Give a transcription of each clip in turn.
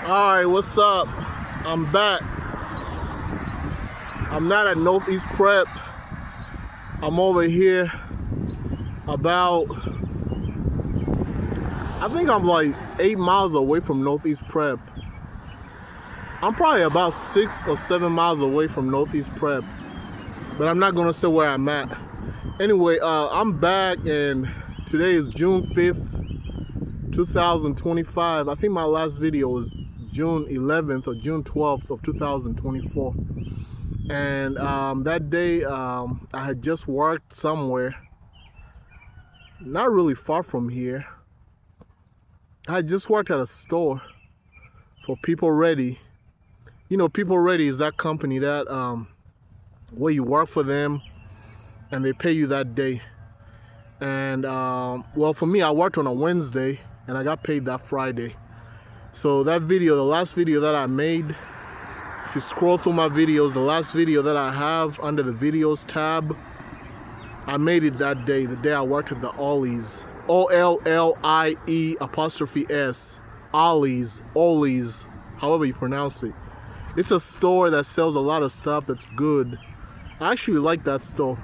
Alright, what's up? I'm back. I'm not at Northeast Prep. I'm over here about, I think I'm like 8 miles away from Northeast Prep. I'm probably about 6 or 7 miles away from Northeast Prep, but I'm not gonna say where I'm at. Anyway, I'm back and today is June 5th, 2025. I think my last video was June 11th or June 12th of 2024. And that day I had just worked somewhere not really far from here. I had just worked at a store for People Ready. You know, People Ready is that company that where you work for them and they pay you that day. And well, for me, I worked on a Wednesday and I got paid that Friday. So that video, the last video that I made, if you scroll through my videos, the last video that I have under the videos tab, I made it that day, the day I worked at the Ollie's. O-L-L-I-E apostrophe S. Ollie's, however you pronounce it. It's a store that sells a lot of stuff that's good. I actually like that store.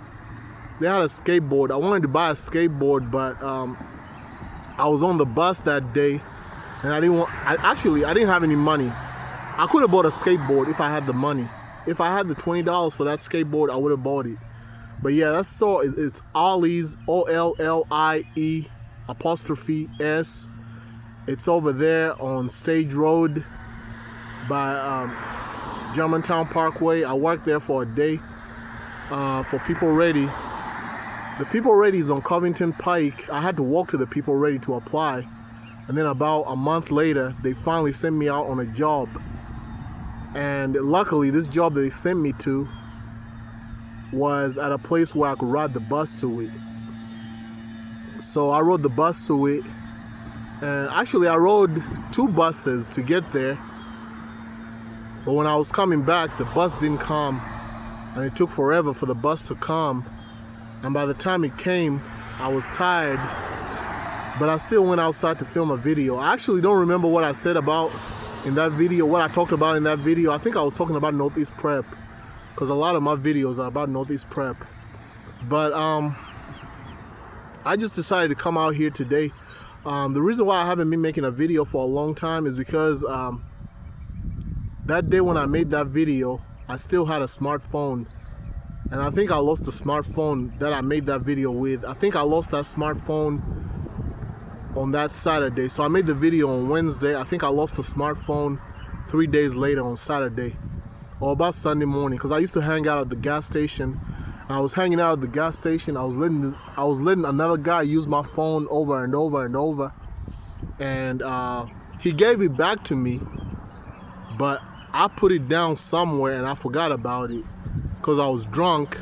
They had a skateboard. I wanted to buy a skateboard, but I was on the bus that day and I didn't have any money. I could have bought a skateboard if I had the money. If I had the $20 for that skateboard, I would have bought it. But yeah, that store, it's Ollie's, O-L-L-I-E apostrophe S. It's over there on Stage Road by Germantown Parkway. I worked there for a day for People Ready. The People Ready is on Covington Pike. I had to walk to the People Ready to apply. And then about a month later, they finally sent me out on a job. And luckily, this job that they sent me to was at a place where I could ride the bus to it. So I rode the bus to it. And actually, I rode 2 buses to get there. But when I was coming back, the bus didn't come. And it took forever for the bus to come. And by the time it came, I was tired. But I still went outside to film a video. I actually don't remember what I said about in that video, what I talked about in that video. I think I was talking about Northeast Prep, because a lot of my videos are about Northeast Prep. But I just decided to come out here today. The reason why I haven't been making a video for a long time is because that day when I made that video, I still had a smartphone. And I think I lost the smartphone that I made that video with. I think I lost that smartphone on that Saturday. So I made the video on Wednesday. I think I lost the smartphone 3 days later on Saturday, or about Sunday morning, because I used to hang out at the gas station. And I was hanging out at the gas station. I was letting another guy use my phone over and over and over, and he gave it back to me, but I put it down somewhere and I forgot about it because I was drunk.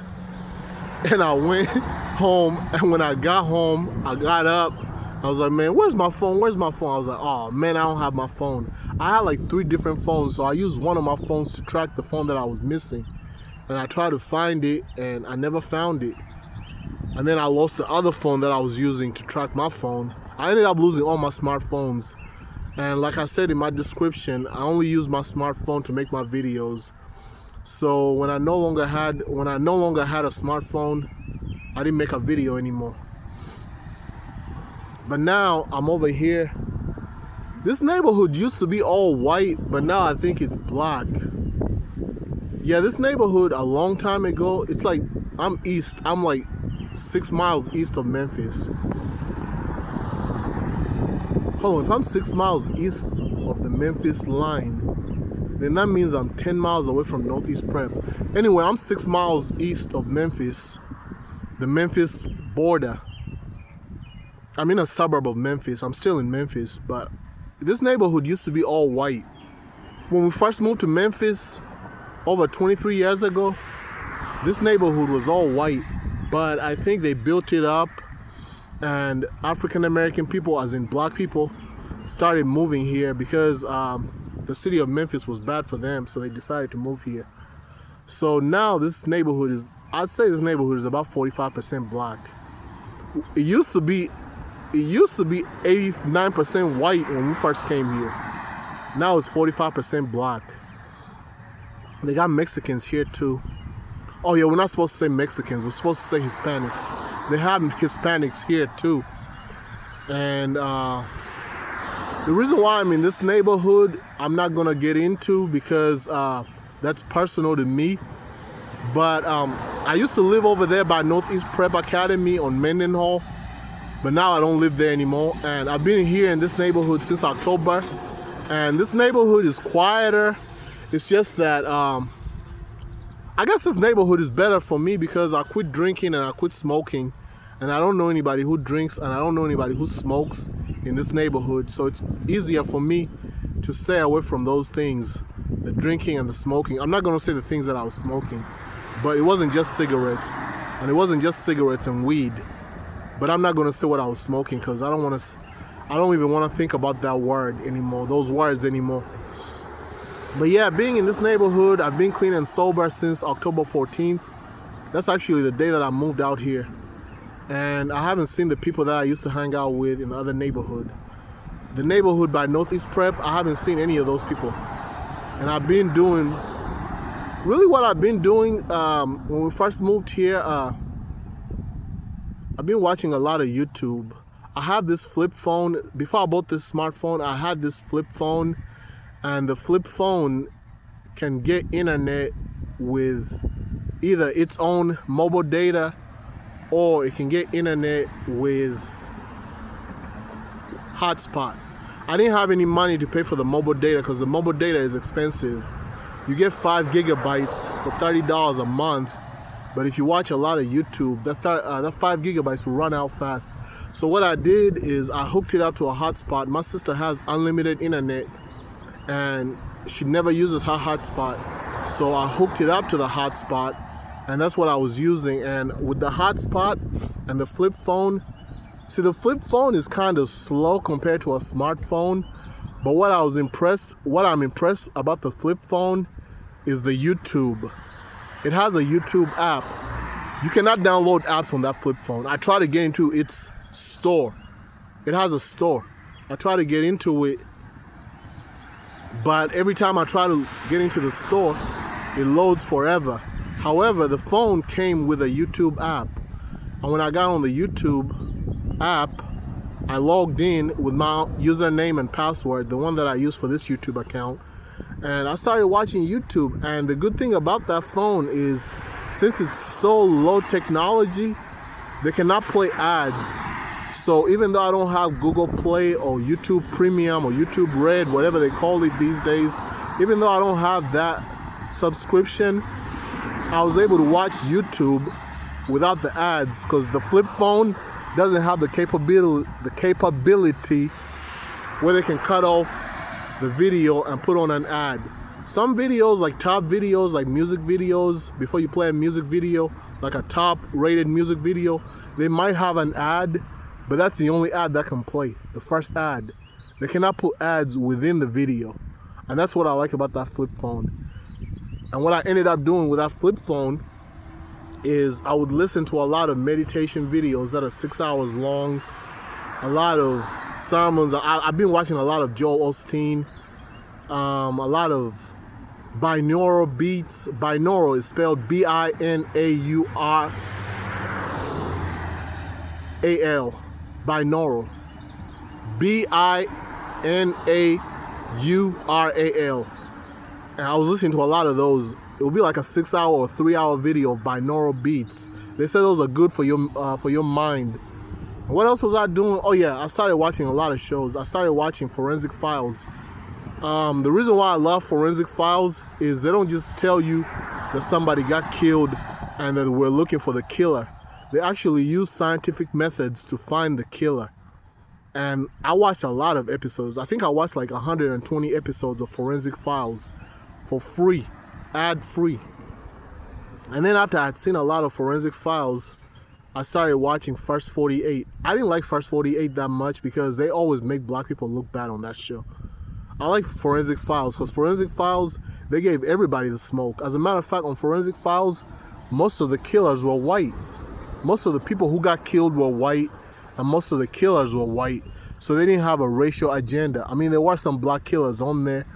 And I went home, and when I got home, I got up. I was like, man, where's my phone? Where's my phone? I was like, oh man, I don't have my phone. I had like 3 different phones, so I used one of my phones to track the phone that I was missing. And I tried to find it, and I never found it. And then I lost the other phone that I was using to track my phone. I ended up losing all my smartphones. And like I said in my description, I only use my smartphone to make my videos. So when I no longer had a smartphone, I didn't make a video anymore. But now I'm over here. This neighborhood used to be all white, but now I think it's black. Yeah, this neighborhood a long time ago, it's like I'm east. I'm like 6 miles east of Memphis. Hold on, if I'm 6 miles east of the Memphis line, then that means I'm 10 miles away from Northeast Prep. Anyway, I'm 6 miles east of Memphis, the Memphis border. I'm in a suburb of Memphis. I'm still in Memphis, but this neighborhood used to be all white. When we first moved to Memphis over 23 years ago, this neighborhood was all white, but I think they built it up, and African American people, as in black people, started moving here because the city of Memphis was bad for them, so they decided to move here. So now this neighborhood is, I'd say this neighborhood is about 45% black. It used to be 89% white when we first came here. Now it's 45% black. They got Mexicans here too. Oh yeah, we're not supposed to say Mexicans. We're supposed to say Hispanics. They have Hispanics here too. And the reason why I'm in this neighborhood, I'm not gonna get into because that's personal to me. But I used to live over there by Northeast Prep Academy on Mendenhall, but now I don't live there anymore. And I've been here in this neighborhood since October, and this neighborhood is quieter. It's just that I guess this neighborhood is better for me because I quit drinking and I quit smoking, and I don't know anybody who drinks and I don't know anybody who smokes in this neighborhood. So it's easier for me to stay away from those things, the drinking and the smoking. I'm not gonna say the things that I was smoking, but it wasn't just cigarettes, and it wasn't just cigarettes and weed. But I'm not gonna say what I was smoking because I don't even want to think about that word anymore, those words anymore. But yeah, being in this neighborhood, I've been clean and sober since October 14th. That's actually the day that I moved out here. And I haven't seen the people that I used to hang out with in the other neighborhood. The neighborhood by Northeast Prep, I haven't seen any of those people. And I've been doing, really what I've been doing when we first moved here, I've been watching a lot of YouTube. I have this flip phone. Before I bought this smartphone, I had this flip phone. And the flip phone can get internet with either its own mobile data or it can get internet with hotspot. I didn't have any money to pay for the mobile data because the mobile data is expensive. You get 5 gigabytes for $30 a month, but if you watch a lot of YouTube, that 5 gigabytes will run out fast. So what I did is I hooked it up to a hotspot. My sister has unlimited internet and she never uses her hotspot, so I hooked it up to the hotspot, and that's what I was using. And with the hotspot and the flip phone, see, the flip phone is kind of slow compared to a smartphone, but what I'm impressed about the flip phone is the YouTube. It has a YouTube app. You cannot download apps on that flip phone. I tried to get into its store. It has a store. I tried to get into it, but every time I try to get into the store, it loads forever. However, the phone came with a YouTube app. And when I got on the YouTube app, I logged in with my username and password, the one that I use for this YouTube account. And I started watching YouTube. And the good thing about that phone is, since it's so low technology, they cannot play ads. So even though I don't have Google Play or YouTube Premium or YouTube Red, whatever they call it these days, even though I don't have that subscription, I was able to watch YouTube without the ads because the flip phone doesn't have the capability where they can cut off the video and put on an ad. Some videos, like top videos, like music videos, before you play a music video, like a top rated music video, they might have an ad, but that's the only ad that can play, the first ad. They cannot put ads within the video. And that's what I like about that flip phone. And what I ended up doing with that flip phone is I would listen to a lot of meditation videos that are 6 hours long, a lot of sermons. I've been watching a lot of Joel Osteen, a lot of binaural beats. Binaural is spelled B-I-N-A-U-R-A-L. Binaural. B-I-N-A-U-R-A-L. And I was listening to a lot of those. It would be like a 6 hour or 3 hour video of binaural beats. They said those are good for your mind. What else was I doing? Oh yeah, I started watching a lot of shows. I started watching Forensic Files. The reason why I love Forensic Files is they don't just tell you that somebody got killed and that we're looking for the killer. They actually use scientific methods to find the killer. And I watched a lot of episodes. I think I watched like 120 episodes of Forensic Files for free, ad-free. And then after I'd seen a lot of Forensic Files, I started watching First 48. I didn't like First 48 that much because they always make black people look bad on that show. I like Forensic Files because Forensic Files, they gave everybody the smoke. As a matter of fact, on Forensic Files, most of the killers were white. Most of the people who got killed were white, and most of the killers were white. So they didn't have a racial agenda. I mean, there were some black killers on there.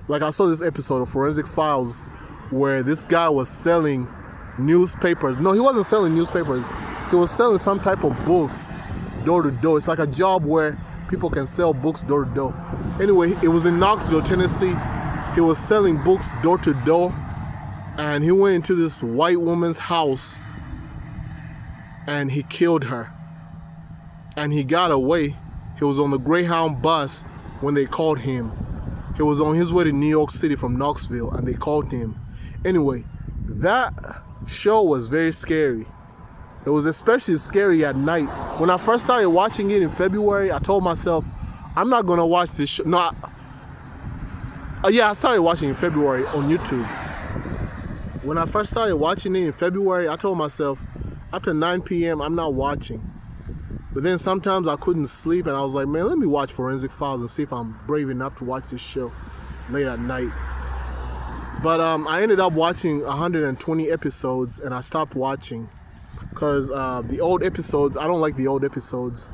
Like, I saw this episode of Forensic Files where this guy was selling newspapers. No, he wasn't selling newspapers. He was selling some type of books door to door. It's like a job where people can sell books door to door. Anyway, it was in Knoxville, Tennessee. He was selling books door to door, and he went into this white woman's house and he killed her. And he got away. He was on the Greyhound bus when they called him. He was on his way to New York City from Knoxville, and they called him. Anyway, that show was very scary. It was especially scary at night. When I first started watching it in February, I told myself, I'm not gonna watch this show. No, I started watching in February on YouTube. When I first started watching it in February, I told myself, after 9 p.m., I'm not watching. But then sometimes I couldn't sleep, and I was like, man, let me watch Forensic Files and see if I'm brave enough to watch this show late at night. But I ended up watching 120 episodes, and I stopped watching because the old episodes, I don't like the old episodes.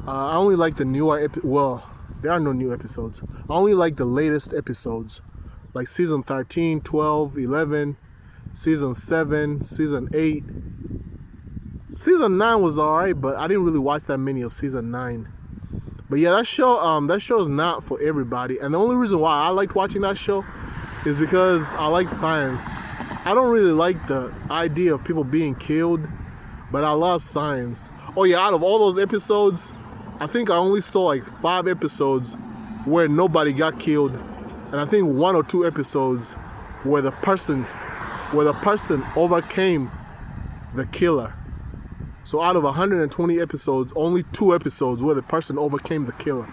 I only like the newer well, there are no new episodes. I only like the latest episodes, like season 13, 12, 11, season 7, season 8. Season 9 was alright, but I didn't really watch that many of season 9. But yeah, that show is not for everybody. And the only reason why I liked watching that show is because I like science. I don't really like the idea of people being killed, but I love science. Oh yeah, out of all those episodes, I think I only saw like 5 episodes where nobody got killed, and I think 1 or 2 episodes where the person overcame the killer. So out of 120 episodes, only 2 episodes where the person overcame the killer.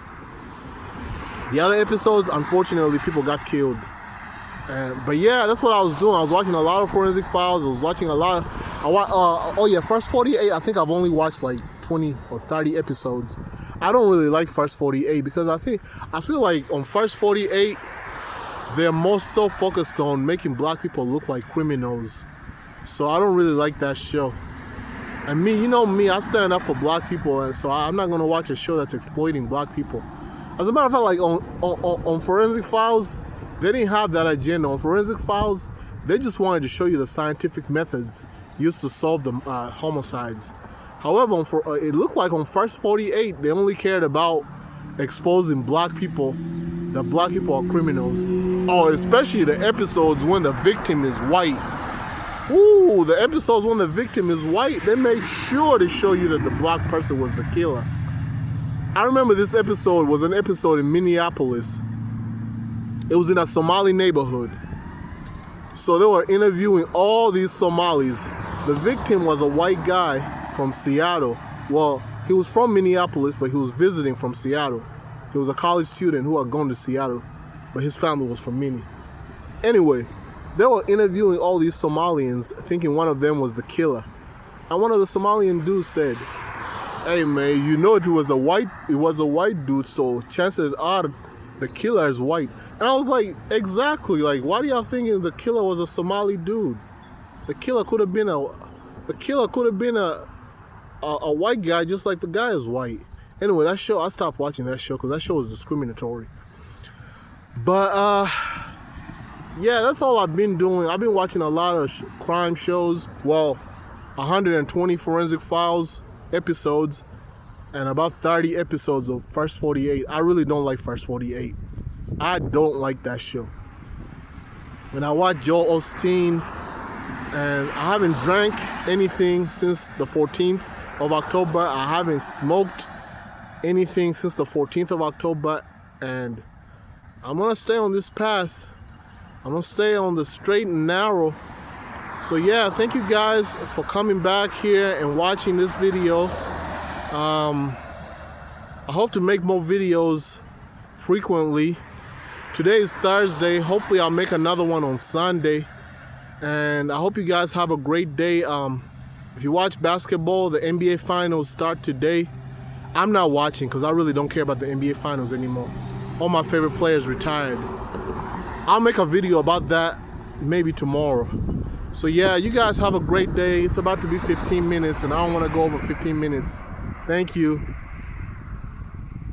The other episodes, unfortunately, people got killed. But yeah, that's what I was doing. I was watching a lot of Forensic Files. I was watching a lot of, First 48, I think I've only watched like 20 or 30 episodes. I don't really like First 48 because I feel like on First 48, they're more so focused on making black people look like criminals. So I don't really like that show. And me, you know me, I stand up for black people, and so I'm not going to watch a show that's exploiting black people. As a matter of fact, like on Forensic Files, they didn't have that agenda. On Forensic Files, they just wanted to show you the scientific methods used to solve the homicides. However, it looked like on First 48, they only cared about exposing black people, that black people are criminals. Oh, especially the episodes when the victim is white. Ooh, the episodes when the victim is white, they make sure to show you that the black person was the killer. I remember this episode was an episode in Minneapolis. It was in a Somali neighborhood. So they were interviewing all these Somalis. The victim was a white guy from Seattle. Well, he was from Minneapolis, but he was visiting from Seattle. He was a college student who had gone to Seattle, but his family was from Minnie. Anyway, they were interviewing all these Somalians, thinking one of them was the killer. And one of the Somalian dudes said, "Hey man, you know it was a white dude, so chances are the killer is white." And I was like, exactly, like, why do y'all thinking the killer was a Somali dude? The killer could have been a white guy, just like the guy is white. Anyway, that show, I stopped watching that show because that show was discriminatory. But yeah, that's all I've been doing. I've been watching a lot of crime shows. Well, 120 Forensic Files episodes and about 30 episodes of First 48. I really don't like First 48. I don't like that show. When I watch Joel Osteen, and I haven't drank anything since the 14th of October. I haven't smoked anything since the 14th of October, and I'm gonna stay on this path. I'm gonna stay on the straight and narrow. So yeah, thank you guys for coming back here and watching this video. I hope to make more videos frequently. Today is Thursday. Hopefully I'll make another one on Sunday. And I hope you guys have a great day. If you watch basketball, the NBA Finals start today. I'm not watching because I really don't care about the NBA Finals anymore. All my favorite players retired. I'll make a video about that maybe tomorrow. So yeah, you guys have a great day. It's about to be 15 minutes and I don't want to go over 15 minutes. Thank you.